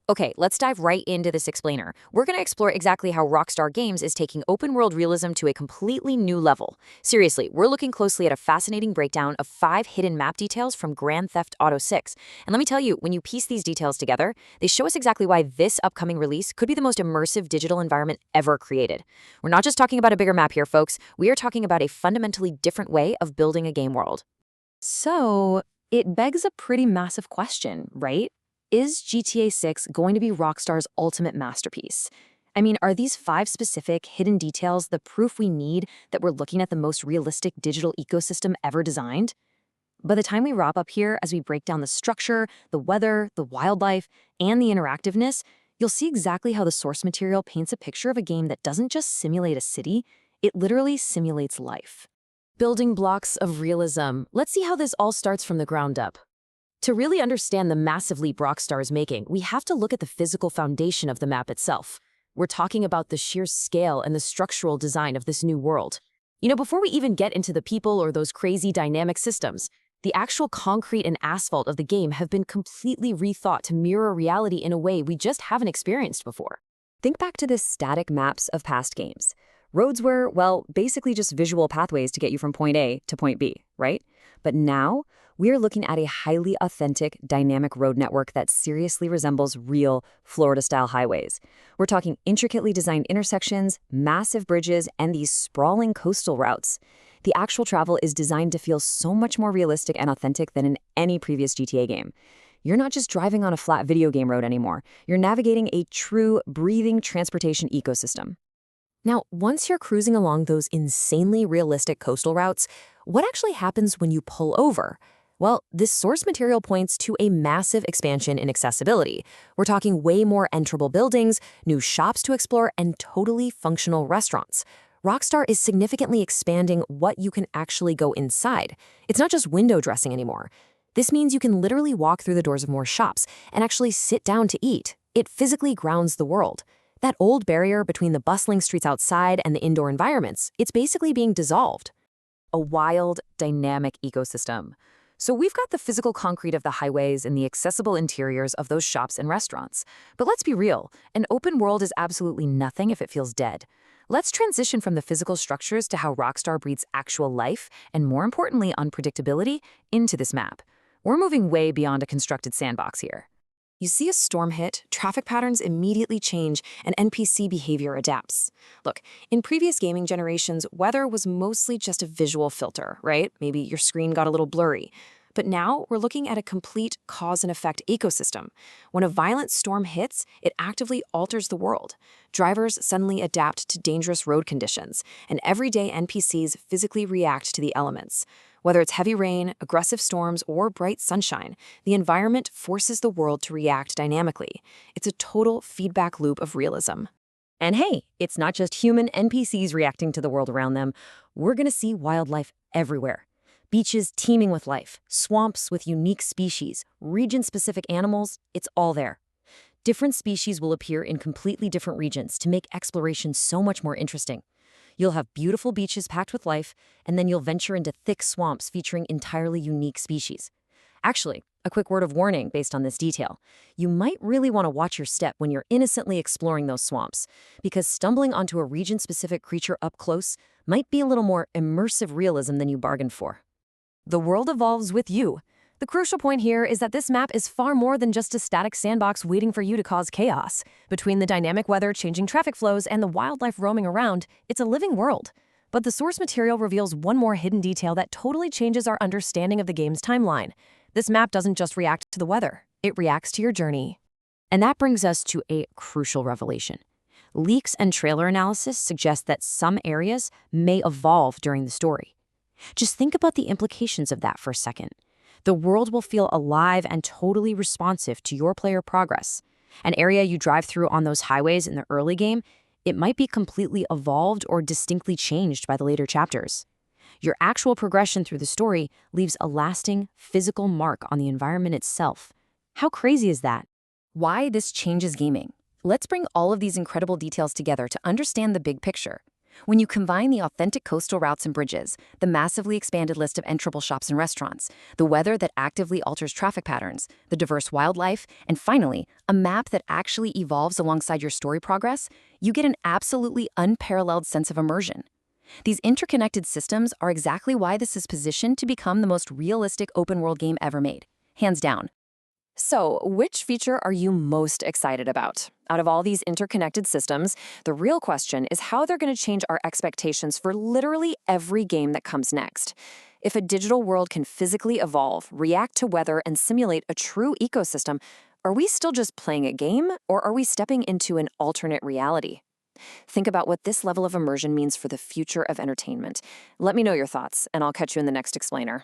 Okay, let's dive right into this explainer. We're going to explore exactly how Rockstar Games is taking open-world realism to a completely new level. Seriously, we're looking closely at a fascinating breakdown of 5 hidden map details from Grand Theft Auto 6. And let me tell you, when you piece these details together, they show us exactly why this upcoming release could be the most immersive digital environment ever created. We're not just talking about a bigger map here, folks. We are talking about a fundamentally different way of building a game world. So, it begs a pretty massive question, right? Is GTA 6 going to be Rockstar's ultimate masterpiece? I mean, are these 5 specific hidden details the proof we need that we're looking at the most realistic digital ecosystem ever designed? By the time we wrap up here, as we break down the structure, the weather, the wildlife, and the interactiveness, you'll see exactly how the source material paints a picture of a game that doesn't just simulate a city, it literally simulates life. Building blocks of realism. Let's see how this all starts from the ground up. To really understand the massive leap Rockstar is making, we have to look at the physical foundation of the map itself. We're talking about the sheer scale and the structural design of this new world. Before we even get into the people or those crazy dynamic systems, the actual concrete and asphalt of the game have been completely rethought to mirror reality in a way we just haven't experienced before. Think back to the static maps of past games. Roads were, well, basically just visual pathways to get you from point A to point B, right? But now, we're looking at a highly authentic, dynamic road network that seriously resembles real Florida-style highways. We're talking intricately designed intersections, massive bridges, and these sprawling coastal routes. The actual travel is designed to feel so much more realistic and authentic than in any previous GTA game. You're not just driving on a flat video game road anymore. You're navigating a true, breathing transportation ecosystem. Now, once you're cruising along those insanely realistic coastal routes, what actually happens when you pull over? Well, this source material points to a massive expansion in accessibility. We're talking way more enterable buildings, new shops to explore, and totally functional restaurants. Rockstar is significantly expanding what you can actually go inside. It's not just window dressing anymore. This means you can literally walk through the doors of more shops and actually sit down to eat. It physically grounds the world. That old barrier between the bustling streets outside and the indoor environments, it's basically being dissolved. A wild, dynamic ecosystem. So we've got the physical concrete of the highways and the accessible interiors of those shops and restaurants. But let's be real, an open world is absolutely nothing if it feels dead. Let's transition from the physical structures to how Rockstar breathes actual life, and more importantly, unpredictability, into this map. We're moving way beyond a constructed sandbox here. You see a storm hit, traffic patterns immediately change, and NPC behavior adapts. Look, in previous gaming generations, weather was mostly just a visual filter, right? Maybe your screen got a little blurry. But now we're looking at a complete cause and effect ecosystem. When a violent storm hits, it actively alters the world. Drivers suddenly adapt to dangerous road conditions, and everyday NPCs physically react to the elements. Whether it's heavy rain, aggressive storms, or bright sunshine, the environment forces the world to react dynamically. It's a total feedback loop of realism. And hey, it's not just human NPCs reacting to the world around them. We're going to see wildlife everywhere. Beaches teeming with life, swamps with unique species, region-specific animals, it's all there. Different species will appear in completely different regions to make exploration so much more interesting. You'll have beautiful beaches packed with life, and then you'll venture into thick swamps featuring entirely unique species. Actually, a quick word of warning based on this detail. You might really want to watch your step when you're innocently exploring those swamps, because stumbling onto a region-specific creature up close might be a little more immersive realism than you bargained for. The world evolves with you. The crucial point here is that this map is far more than just a static sandbox waiting for you to cause chaos. Between the dynamic weather, changing traffic flows, and the wildlife roaming around, it's a living world. But the source material reveals one more hidden detail that totally changes our understanding of the game's timeline. This map doesn't just react to the weather, it reacts to your journey. And that brings us to a crucial revelation. Leaks and trailer analysis suggest that some areas may evolve during the story. Just think about the implications of that for a second. The world will feel alive and totally responsive to your player progress. An area you drive through on those highways in the early game, it might be completely evolved or distinctly changed by the later chapters. Your actual progression through the story leaves a lasting, physical mark on the environment itself. How crazy is that? Why this changes gaming? Let's bring all of these incredible details together to understand the big picture. When you combine the authentic coastal routes and bridges, the massively expanded list of enterable shops and restaurants, the weather that actively alters traffic patterns, the diverse wildlife, and finally, a map that actually evolves alongside your story progress, you get an absolutely unparalleled sense of immersion. These interconnected systems are exactly why this is positioned to become the most realistic open-world game ever made. Hands down. So, which feature are you most excited about? Out of all these interconnected systems, the real question is how they're going to change our expectations for literally every game that comes next. If a digital world can physically evolve, react to weather, and simulate a true ecosystem, are we still just playing a game, or are we stepping into an alternate reality? Think about what this level of immersion means for the future of entertainment. Let me know your thoughts, and I'll catch you in the next explainer.